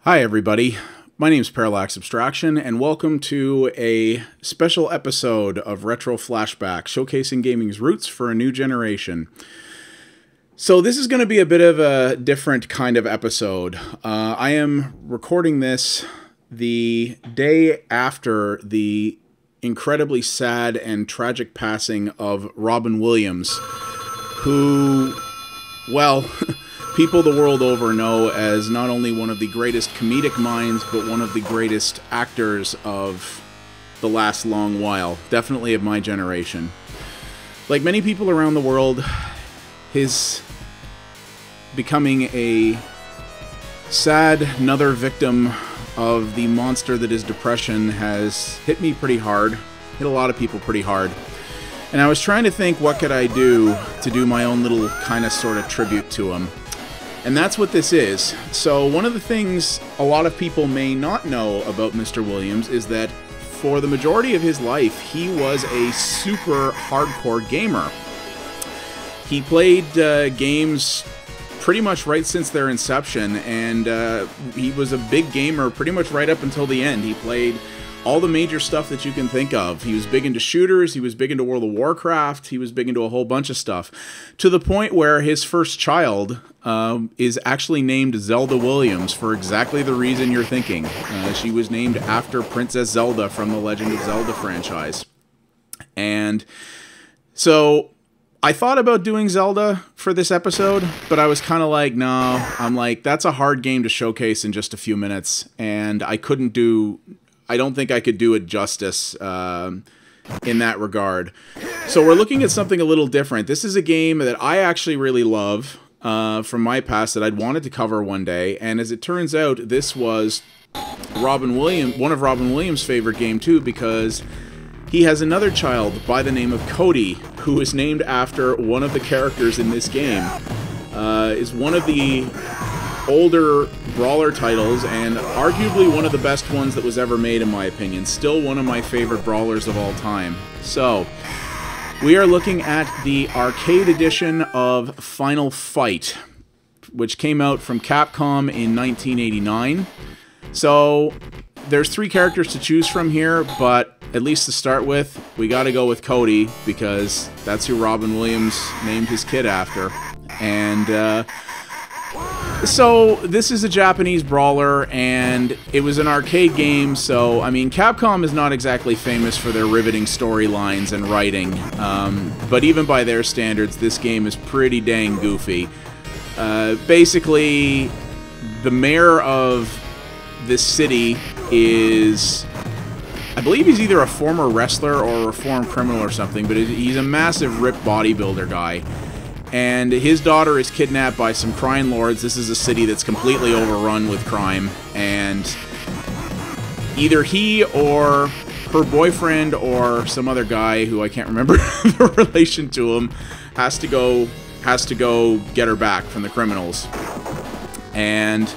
Hi everybody, my name is Parallax Abstraction and welcome to a special episode of Retro Flashback, showcasing gaming's roots for a new generation. So this is going to be a bit of a different kind of episode. I am recording this the day after the incredibly sad and tragic passing of Robin Williams, who, well, people the world over know as not only one of the greatest comedic minds, but one of the greatest actors of the last long while. Definitely of my generation. Like many people around the world, his becoming a sad another victim of the monster that is depression has hit me pretty hard. Hit a lot of people pretty hard. And I was trying to think, what could I do to do my own little kind of sort of tribute to him. And that's what this is. So one of the things a lot of people may not know about Mr. Williams is that for the majority of his life, he was a super hardcore gamer. He played games pretty much right since their inception, and he was a big gamer pretty much right up until the end. He played all the major stuff that you can think of. He was big into shooters, he was big into World of Warcraft, he was big into a whole bunch of stuff. To the point where his first child is actually named Zelda Williams for exactly the reason you're thinking. She was named after Princess Zelda from the Legend of Zelda franchise. And so I thought about doing Zelda for this episode, but I was kind of like, no, I'm like, that's a hard game to showcase in just a few minutes, and I don't think I could do it justice in that regard. So we're looking at something a little different. This is a game that I actually really love from my past that I'd wanted to cover one day, and as it turns out, this was one of Robin Williams' favorite game too, because he has another child by the name of Cody, who is named after one of the characters in this game. Is one of the older brawler titles, and arguably one of the best ones that was ever made in my opinion. Still one of my favorite brawlers of all time. So, we are looking at the arcade edition of Final Fight, which came out from Capcom in 1989. So, there's 3 characters to choose from here, but at least to start with, we gotta go with Cody, because that's who Robin Williams named his kid after. And, so, this is a Japanese brawler, and it was an arcade game, so, I mean, Capcom is not exactly famous for their riveting storylines and writing, but even by their standards, this game is pretty dang goofy. Basically, the mayor of this city is, I believe he's either a former wrestler or a reformed criminal or something, but he's a massive ripped bodybuilder guy. And his daughter is kidnapped by some crime lords. This is a city that's completely overrun with crime, and either he or her boyfriend or some other guy who I can't remember the relation to him has to go get her back from the criminals. And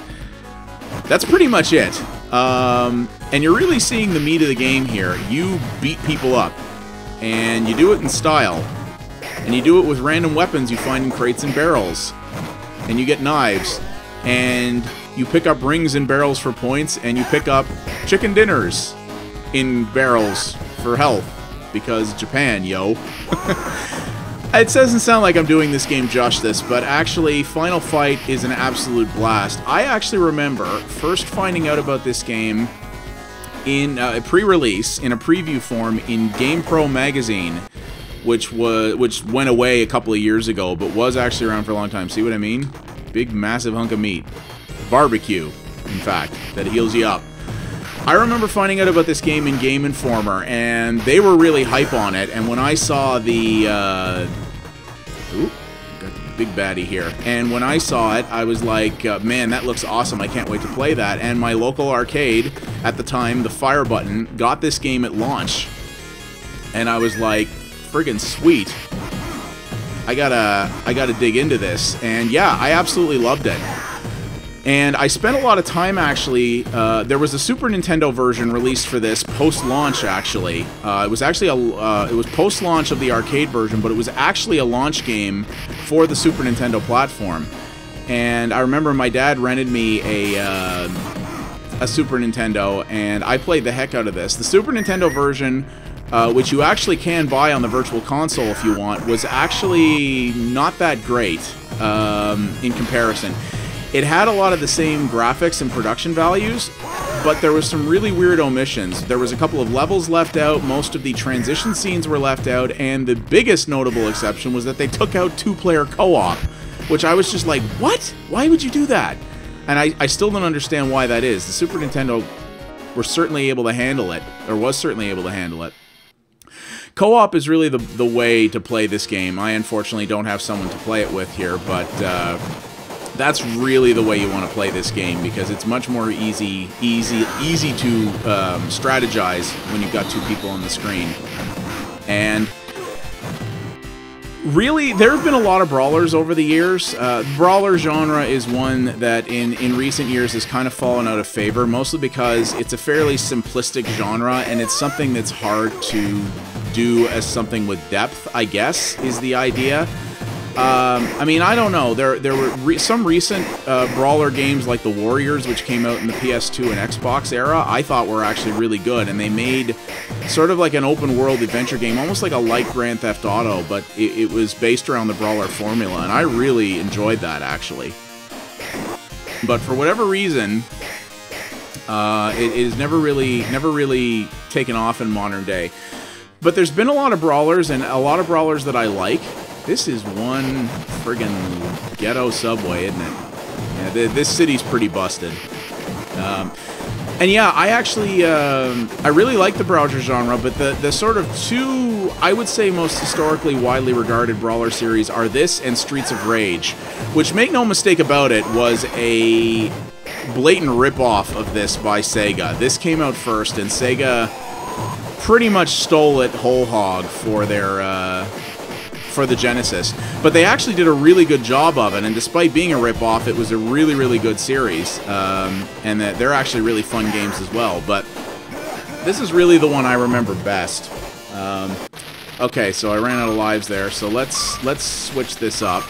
that's pretty much it. And you're really seeing the meat of the game here. You beat people up, and you do it in style. And you do it with random weapons you find in crates and barrels. And you get knives. And you pick up rings and barrels for points. And you pick up chicken dinners in barrels for health. Because Japan, yo. It doesn't sound like I'm doing this game justice, but actually, Final Fight is an absolute blast. I actually remember first finding out about this game in a pre-release, in a preview form, in GamePro magazine, which went away a couple of years ago, but was actually around for a long time. See what I mean? Big, massive hunk of meat. Barbecue, in fact, that heals you up. I remember finding out about this game in Game Informer, and they were really hype on it, and when I saw the, ooh, got the big baddie here, and when I saw it, I was like, man, that looks awesome, I can't wait to play that, and my local arcade, at the time, the Fire Button, got this game at launch, and I was like, friggin' sweet. I gotta dig into this, and yeah, I absolutely loved it. And I spent a lot of time, actually, there was a Super Nintendo version released for this post-launch, actually. It was actually it was post-launch of the arcade version, but it was actually a launch game for the Super Nintendo platform. And I remember my dad rented me a Super Nintendo, and I played the heck out of this. The Super Nintendo version, which you actually can buy on the Virtual Console if you want, was actually not that great in comparison. It had a lot of the same graphics and production values, but there was some really weird omissions. There was a couple of levels left out, most of the transition scenes were left out, and the biggest notable exception was that they took out two-player co-op, which I was just like, what? Why would you do that? And I still don't understand why that is. The Super Nintendo were certainly able to handle it, or was certainly able to handle it. Co-op is really the way to play this game. I unfortunately don't have someone to play it with here, but that's really the way you want to play this game, because it's much more easy to strategize when you've got two people on the screen. And really, there have been a lot of brawlers over the years. Brawler genre is one that in recent years has kind of fallen out of favor, mostly because it's a fairly simplistic genre, and it's something that's hard to do as something with depth, I guess, is the idea. I mean, I don't know. There were some recent brawler games like the Warriors, which came out in the PS2 and Xbox era, I thought were actually really good, and they made sort of like an open-world adventure game, almost like a light Grand Theft Auto, but it was based around the brawler formula, and I really enjoyed that, actually. But for whatever reason, it is never really taken off in modern day. But there's been a lot of brawlers, and a lot of brawlers that I like. This is one friggin' ghetto subway, isn't it? Yeah, this city's pretty busted. And yeah, I actually, I really like the brawler genre, but the sort of two, I would say, most historically widely regarded brawler series are this and Streets of Rage, which, make no mistake about it, was a blatant rip-off of this by Sega. This came out first, and Sega pretty much stole it whole hog for their, for the Genesis, but they actually did a really good job of it, and despite being a rip-off, it was a really, really good series, and that they're actually really fun games as well, but this is really the one I remember best. Okay, so I ran out of lives there, so let's switch this up.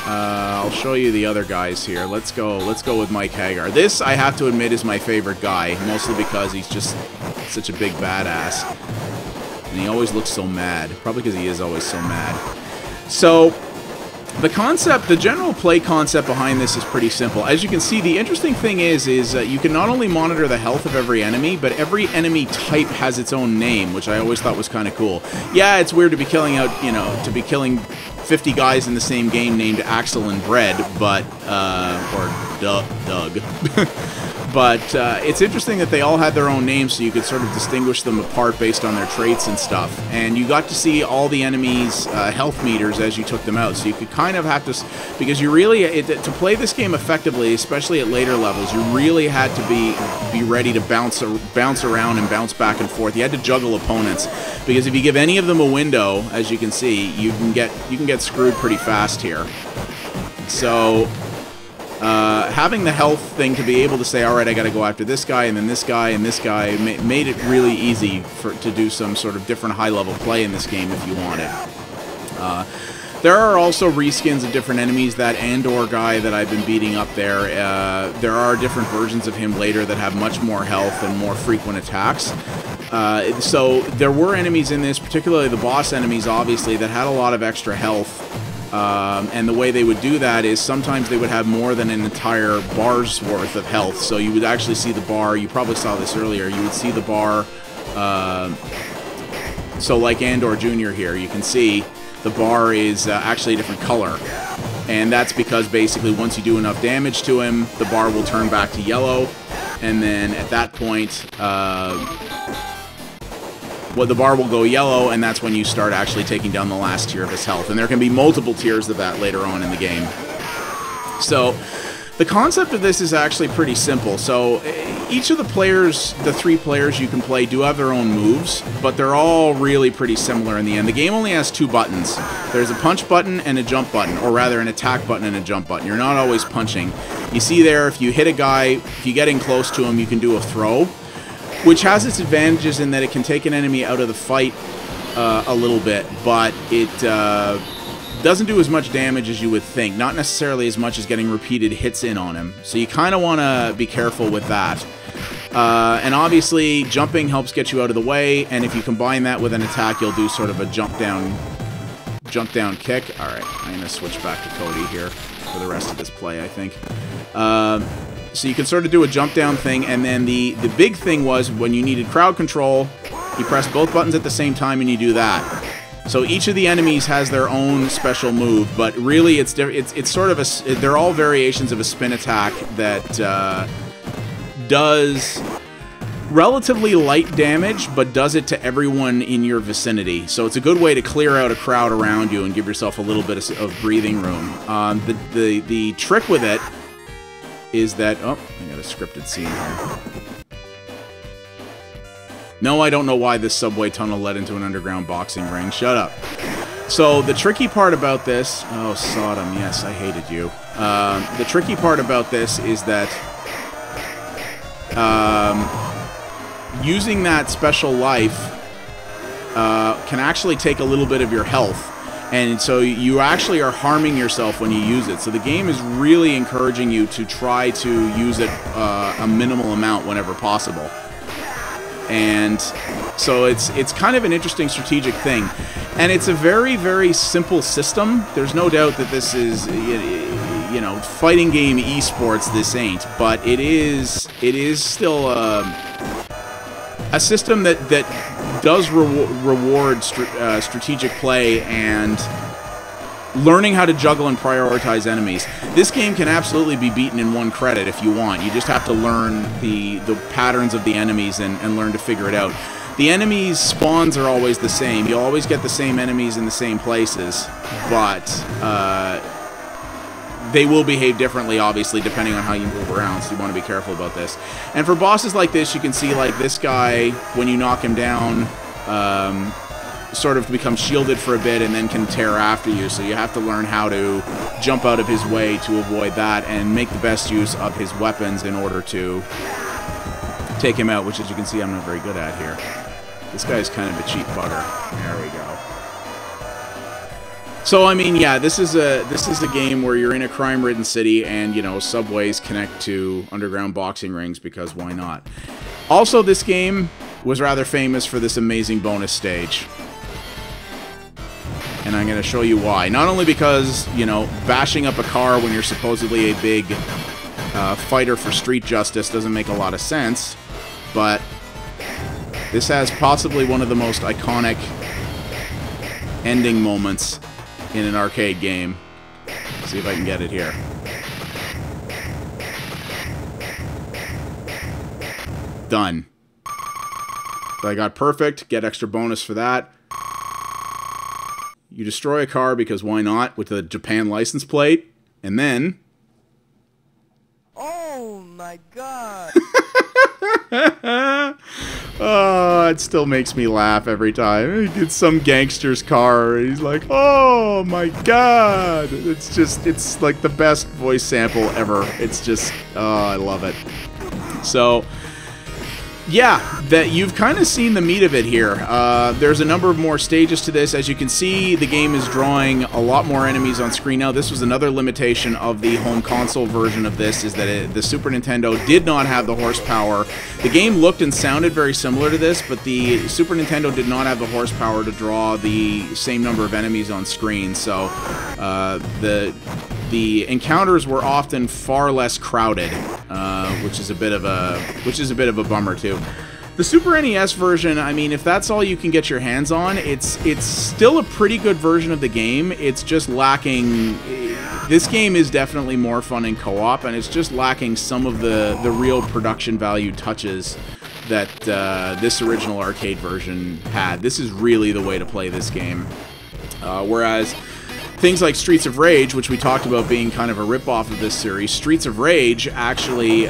I'll show you the other guys here. Let's go with Mike Hagar. This, I have to admit, is my favorite guy, mostly because he's just such a big badass. And he always looks so mad. Probably because he is always so mad. So, the general play concept behind this is pretty simple. As you can see, the interesting thing is you can not only monitor the health of every enemy, but every enemy type has its own name, which I always thought was kind of cool. Yeah, it's weird to be killing 50 guys in the same game named Axel and Bread, but, or Doug. But it's interesting that they all had their own names, so you could sort of distinguish them apart based on their traits and stuff. And you got to see all the enemies' health meters as you took them out, so you could kind of have to, because you really, to play this game effectively, especially at later levels, you really had to be ready to bounce around and bounce back and forth. You had to juggle opponents, because if you give any of them a window, as you can see, you can get screwed pretty fast here. So having the health thing to be able to say, alright, I gotta go after this guy, and then this guy, and this guy, made it really easy to do some sort of different high-level play in this game if you want it. There are also reskins of different enemies. That Andor guy that I've been beating up there, there are different versions of him later that have much more health and more frequent attacks. So there were enemies in this, particularly the boss enemies, obviously, that had a lot of extra health. And the way they would do that is sometimes they would have more than an entire bar's worth of health. So you would actually see the bar, you probably saw this earlier, you would see the bar, so like Andor Jr. here, you can see the bar is actually a different color. And that's because basically once you do enough damage to him, the bar will turn back to yellow, and then at that point, the bar will go yellow, and that's when you start actually taking down the last tier of his health. And there can be multiple tiers of that later on in the game. So, the concept of this is actually pretty simple. So, each of the players, the 3 players you can play, do have their own moves, but they're all really pretty similar in the end. The game only has 2 buttons. There's a punch button and a jump button, or rather an attack button and a jump button. You're not always punching. You see there, if you hit a guy, if you get in close to him, you can do a throw, which has its advantages in that it can take an enemy out of the fight a little bit, but doesn't do as much damage as you would think. Not necessarily as much as getting repeated hits in on him. So you kind of want to be careful with that. And obviously, jumping helps get you out of the way, and if you combine that with an attack, you'll do sort of a jump down kick. Alright, I'm going to switch back to Cody here for the rest of this play, I think. So you can sort of do a jump down thing, and then the big thing was when you needed crowd control, you press both buttons at the same time and you do that. So each of the enemies has their own special move, but really it's sort of a, they're all variations of a spin attack that does relatively light damage, but does it to everyone in your vicinity. So it's a good way to clear out a crowd around you and give yourself a little bit of breathing room. The trick with it is that... Oh, I got a scripted scene here. No, I don't know why this subway tunnel led into an underground boxing ring. Shut up. So the tricky part about this... Oh, Sodom, yes, I hated you. The tricky part about this is that using that special life can actually take a little bit of your health. And so you actually are harming yourself when you use it. So the game is really encouraging you to try to use it a minimal amount whenever possible. And so it's kind of an interesting strategic thing. And it's a very, very simple system. There's no doubt that this is, you know, fighting game esports, this ain't. But it is still a system that does reward strategic play and learning how to juggle and prioritize enemies. This game can absolutely be beaten in one credit if you want. You just have to learn the patterns of the enemies and learn to figure it out. The enemies' spawns are always the same. You'll always get the same enemies in the same places, but they will behave differently, obviously, depending on how you move around, so you want to be careful about this. And for bosses like this, you can see, like, this guy, when you knock him down, sort of becomes shielded for a bit and then can tear after you, so you have to learn how to jump out of his way to avoid that and make the best use of his weapons in order to take him out, which, as you can see, I'm not very good at here. This guy's kind of a cheap bugger. There we go. So, I mean, yeah, this is a game where you're in a crime-ridden city and, you know, subways connect to underground boxing rings because why not? Also, this game was rather famous for this amazing bonus stage. And I'm going to show you why. Not only because, you know, bashing up a car when you're supposedly a big fighter for street justice doesn't make a lot of sense, but this has possibly one of the most iconic ending moments in an arcade game. Let's see if I can get it here. Done. So I got perfect, get extra bonus for that. You destroy a car because why not, with the Japan license plate, and then... Oh my god! Oh, it still makes me laugh every time. It's some gangster's car, he's like, oh my god! It's just, it's like the best voice sample ever. It's just, oh, I love it. So... yeah, that you've kind of seen the meat of it here. There's a number of more stages to this. As you can see, the game is drawing a lot more enemies on screen now. This was another limitation of the home console version of this, is that the Super Nintendo did not have the horsepower. The game looked and sounded very similar to this, but the Super Nintendo did not have the horsepower to draw the same number of enemies on screen. So the encounters were often far less crowded, which is a bit of a bummer too. The Super NES version, I mean, if that's all you can get your hands on, it's still a pretty good version of the game. It's just lacking. This game is definitely more fun in co-op, and it's just lacking some of the real production value touches that this original arcade version had. This is really the way to play this game, whereas things like Streets of Rage, which we talked about being kind of a rip-off of this series, Streets of Rage actually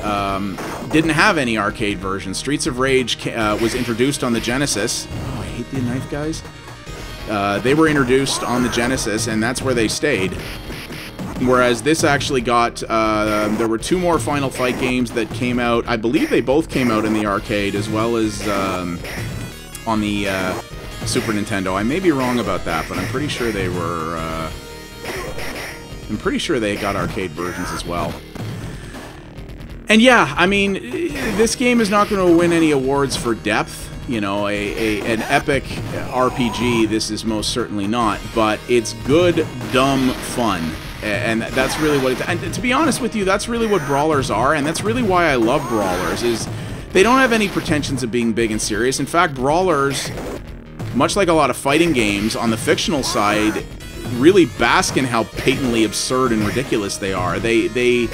didn't have any arcade version. Streets of Rage was introduced on the Genesis. Oh, I hate the knife guys. They were introduced on the Genesis, and that's where they stayed. Whereas this actually got... there were two more Final Fight games that came out. I believe they both came out in the arcade, as well as on the... Super Nintendo. I may be wrong about that, but I'm pretty sure they were I'm pretty sure they got arcade versions as well. And yeah, I mean, this game is not going to win any awards for depth. You know, an epic RPG, this is most certainly not, but it's good, dumb fun. And that's really what it... And to be honest with you, that's really what brawlers are, and that's really why I love brawlers, is they don't have any pretensions of being big and serious. In fact, brawlers, much like a lot of fighting games, on the fictional side, really bask in how patently absurd and ridiculous they are. They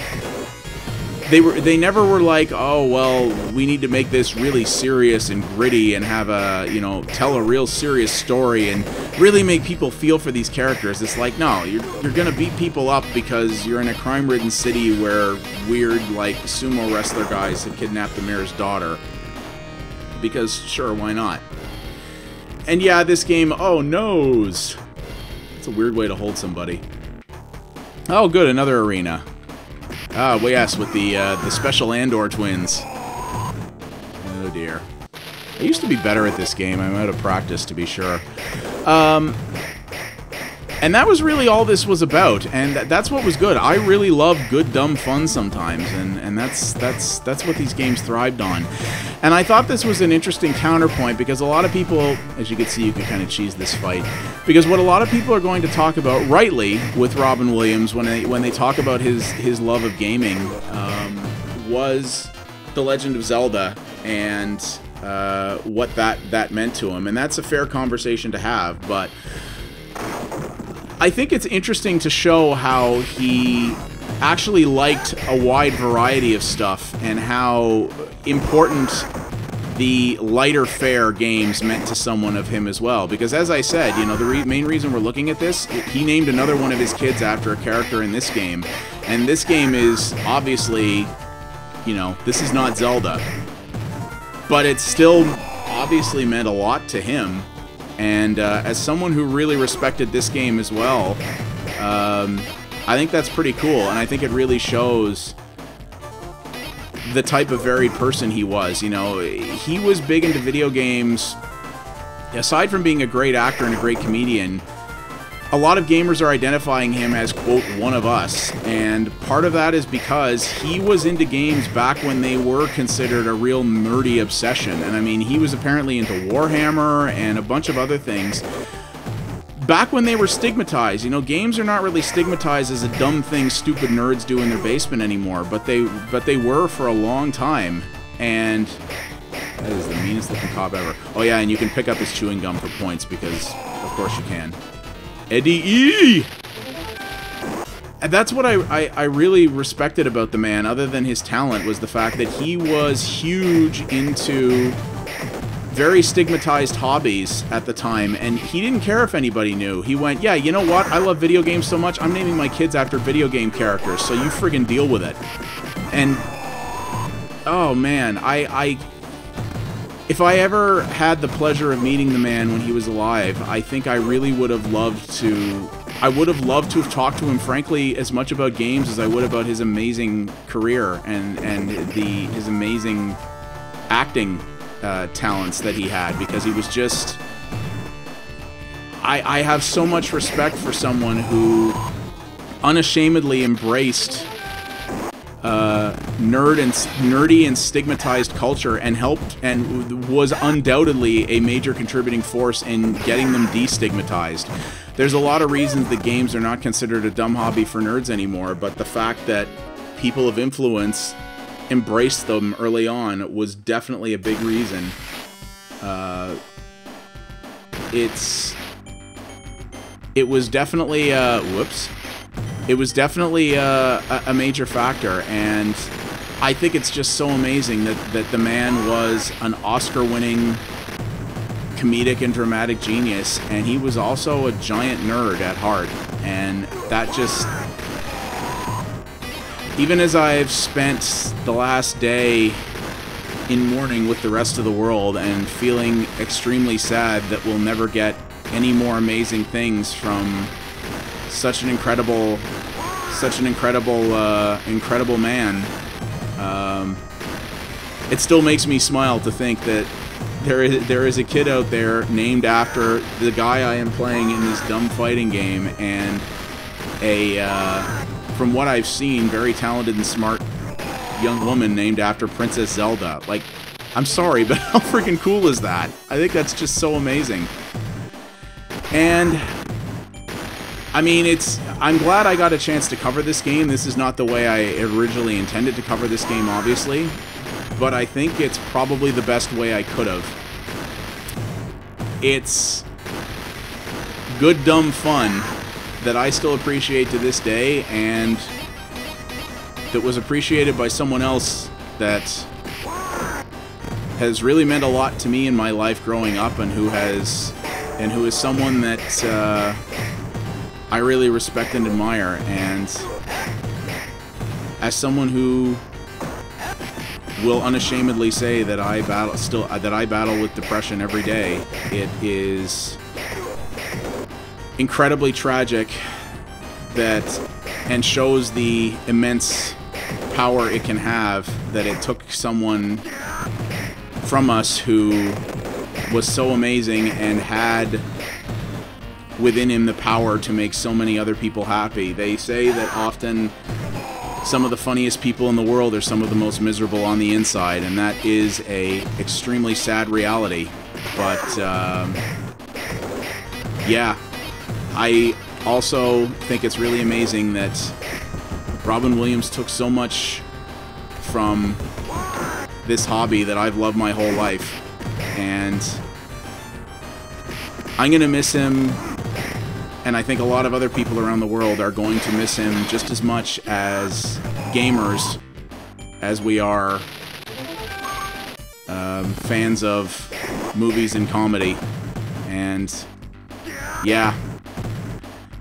never were like, oh, well, we need to make this really serious and gritty and have a, you know, tell a real serious story and really make people feel for these characters. It's like, no, you're gonna beat people up because you're in a crime-ridden city where weird, like, sumo wrestler guys have kidnapped the mayor's daughter. Because, sure, why not? And yeah, this game, oh, nose. It's a weird way to hold somebody. Oh, good, another arena. Ah, well, yes, with the special Andor twins. Oh, dear. I used to be better at this game. I'm out of practice, to be sure. And that was really all this was about, and that's what was good. I really love good, dumb fun sometimes, and that's what these games thrived on. And I thought this was an interesting counterpoint, because a lot of people, as you can see, you can kind of cheese this fight, because what a lot of people are going to talk about, rightly, with Robin Williams, when they talk about his love of gaming, was The Legend of Zelda, and what that meant to him. And that's a fair conversation to have, but I think it's interesting to show how he actually liked a wide variety of stuff and how important the lighter fare games meant to someone of him as well. Because as I said, you know, the main reason we're looking at this, he named another one of his kids after a character in this game. And this game is obviously, you know, this is not Zelda. But it still obviously meant a lot to him. And as someone who really respected this game as well, I think that's pretty cool, and I think it really shows the type of varied person he was. You know, he was big into video games. Aside from being a great actor and a great comedian, a lot of gamers are identifying him as, quote, one of us, and part of that is because he was into games back when they were considered a real nerdy obsession. And I mean, he was apparently into Warhammer and a bunch of other things back when they were stigmatized. You know, games are not really stigmatized as a dumb thing stupid nerds do in their basement anymore, but they were for a long time. And that is the meanest looking cop ever. Oh yeah, and you can pick up his chewing gum for points, because of course you can. Eddie E! And that's what I really respected about the man, other than his talent, was the fact that he was huge into very stigmatized hobbies at the time, and he didn't care if anybody knew. He went, yeah, you know what? I love video games so much, I'm naming my kids after video game characters, so you friggin' deal with it. And, oh man, if I ever had the pleasure of meeting the man when he was alive, I think I really would have loved to... I would have loved to have talked to him, frankly, as much about games as I would about his amazing career and his amazing acting talents that he had, because he was just... I have so much respect for someone who unashamedly embraced nerdy and stigmatized culture and helped and was undoubtedly a major contributing force in getting them destigmatized. There's a lot of reasons that games are not considered a dumb hobby for nerds anymore, but the fact that people of influence embraced them early on was definitely a big reason. It was definitely It was definitely a major factor, and I think it's just so amazing that the man was an Oscar-winning comedic and dramatic genius, and he was also a giant nerd at heart. And that just... Even as I've spent the last day in mourning with the rest of the world and feeling extremely sad that we'll never get any more amazing things from such an incredible man, it still makes me smile to think that there is a kid out there named after the guy I am playing in this dumb fighting game, and from what I've seen, very talented and smart young woman named after Princess Zelda. Like, I'm sorry, but how freaking cool is that? I think that's just so amazing. And I mean, I'm glad I got a chance to cover this game. This is not the way I originally intended to cover this game, obviously, but I think it's probably the best way I could have. It's good, dumb fun that I still appreciate to this day, and that was appreciated by someone else that has really meant a lot to me in my life growing up, and who is someone that I really respect and admire. And as someone who will unashamedly say that I battle with depression every day, it is incredibly tragic and shows the immense power it can have that it took someone from us who was so amazing and had within him the power to make so many other people happy. They say that often some of the funniest people in the world are some of the most miserable on the inside, and that is a extremely sad reality. But yeah, I also think it's really amazing that Robin Williams took so much from this hobby that I've loved my whole life, and I'm gonna miss him, and I think a lot of other people around the world are going to miss him just as much as gamers as we are fans of movies and comedy. And yeah,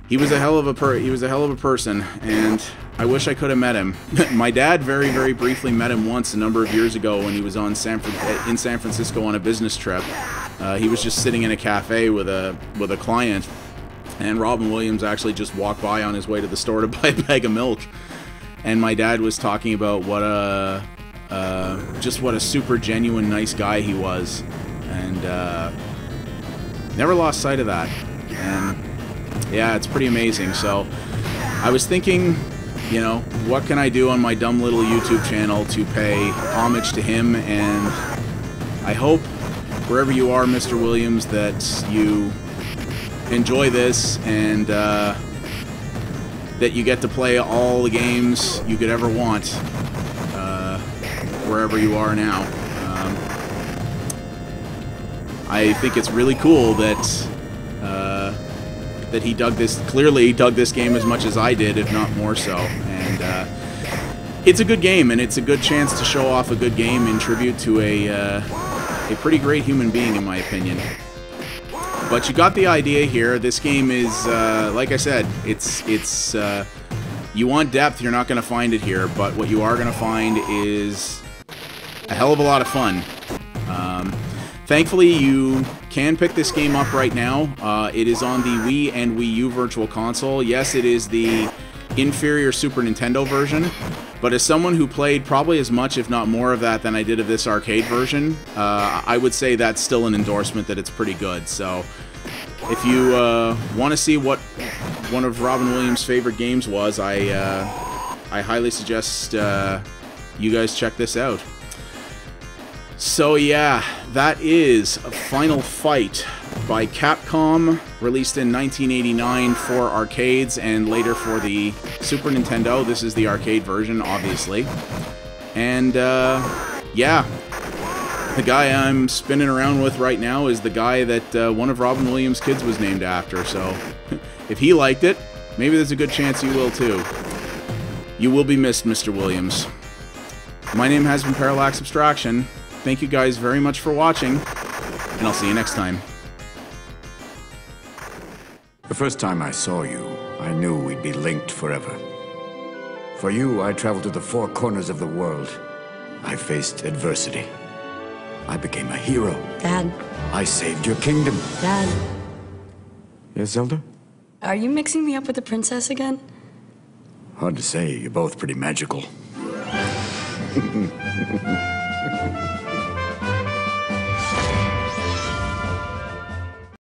he was a hell of a person, and I wish I could have met him. My dad very, very briefly met him once a number of years ago when he was in San Francisco on a business trip. He was just sitting in a cafe with a client, and Robin Williams actually just walked by on his way to the store to buy a bag of milk. And my dad was talking about what a super genuine, nice guy he was, and never lost sight of that. And yeah, it's pretty amazing. So I was thinking, you know, what can I do on my dumb little YouTube channel to pay homage to him? And I hope wherever you are, Mr. Williams, that you enjoy this, and that you get to play all the games you could ever want wherever you are now. I think it's really cool that that he clearly dug this game as much as I did, if not more so. And it's a good game, and it's a good chance to show off a good game in tribute to a pretty great human being, in my opinion. But you got the idea here. This game is, like I said, it's you want depth, you're not going to find it here, but what you are going to find is a hell of a lot of fun. Thankfully, you can pick this game up right now. It is on the Wii and Wii U Virtual Console. Yes, it is the inferior Super Nintendo version, but as someone who played probably as much, if not more of that than I did of this arcade version, I would say that's still an endorsement that it's pretty good. So if you want to see what one of Robin Williams' favorite games was, I highly suggest you guys check this out. So yeah, that is Final Fight by Capcom, released in 1989 for arcades and later for the Super Nintendo. This is the arcade version, obviously. And yeah, the guy I'm spinning around with right now is the guy that one of Robin Williams' kids was named after. So if he liked it, maybe there's a good chance you will too. You will be missed, Mr. Williams. My name has been Parallax Abstraction. Thank you guys very much for watching, and I'll see you next time. The first time I saw you, I knew we'd be linked forever. For you, I traveled to the four corners of the world. I faced adversity. I became a hero. Dad. I saved your kingdom. Dad. Yes, Zelda? Are you mixing me up with the princess again? Hard to say. You're both pretty magical.